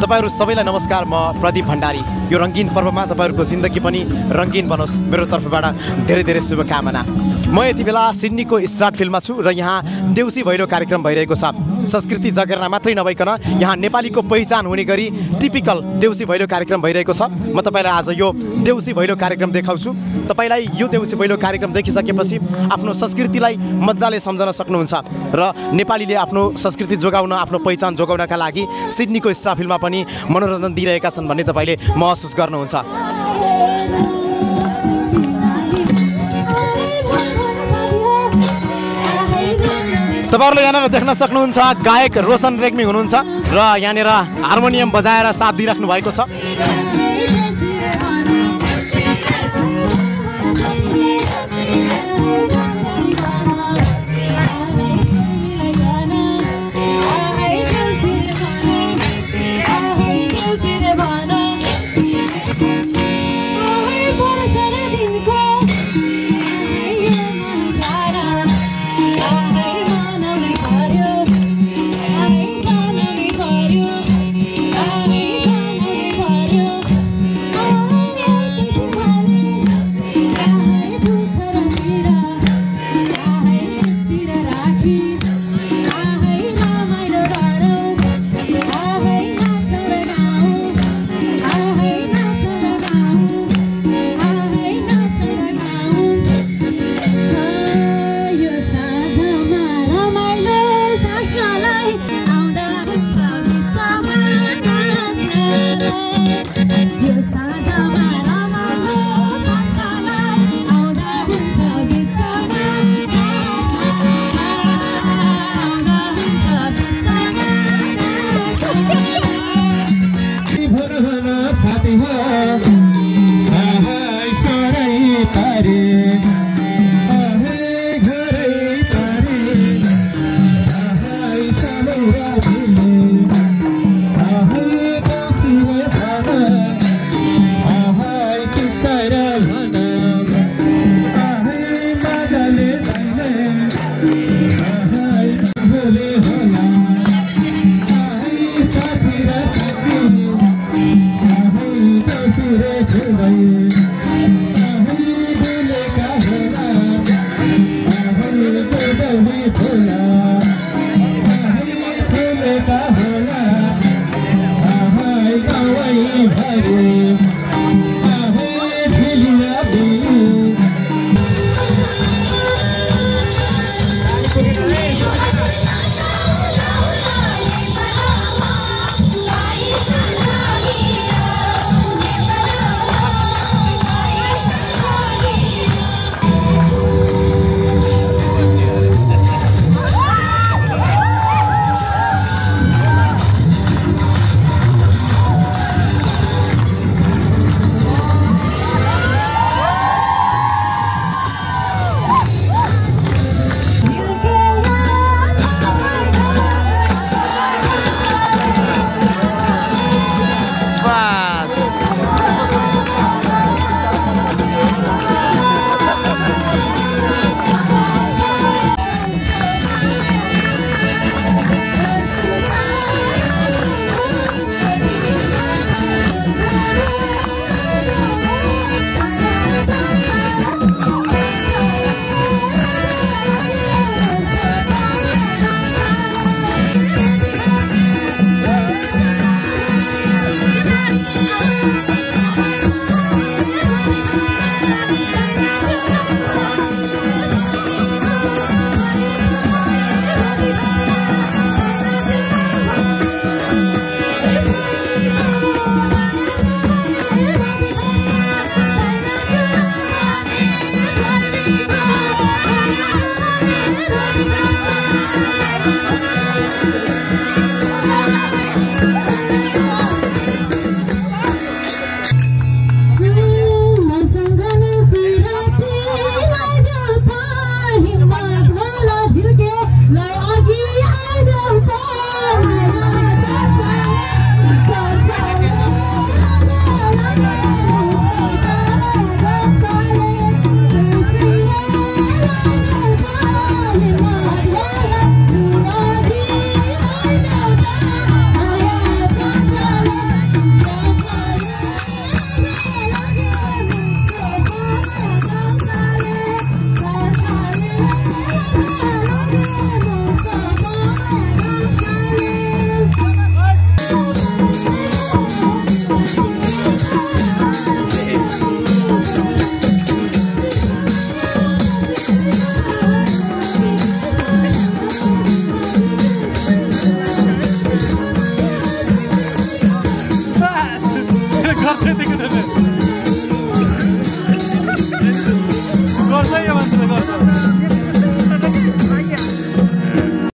तपाईहरु सबैलाई नमस्कार। म प्रदीप भण्डारी। यो रंगीन पर्वमा तपाईहरुको जिन्दगी पनि रंगीन बनोस् मेरो तर्फबाट धेरै धेरै शुभकामना। म यति बेला सिडनीको स्टार्ट फिल्डमा छु र यहाँ देउसी भैलो कार्यक्रम भइरहेको छ। संस्कृति जगेर्ना मात्रै नभइकन यहाँ नेपालीको पहिचान हुने गरी टिपिकल देउसी भैलो कार्यक्रम भइरहेको छ। म तपाईलाई आज यो देउसी भैलो कार्यक्रम देखाउँछु। तपाईलाई यो देउसी भैलो कार्यक्रम देखिसकेपछि आफ्नो संस्कृतिलाई मज्जाले सम्झन सक्नुहुन्छ र नेपालीले आफ्नो संस्कृति जोगाउन आफ्नो पहिचान जोगाउनका लागि सिडनीको स्टार फिल्ममा पनि मनोरञ्जन दिइरहेका छन् भन्ने तपाईले महसुस गर्नुहुन्छ। तपाईहरुले यहाँनिर देख्न सक्नुहुन्छ गायक रोशन रेग्मी हुनुहुन्छ र यहाँनिर हार्मोनियम बजाएर साथ दिइराख्नु भएको छ। साथी हो, सरै पारे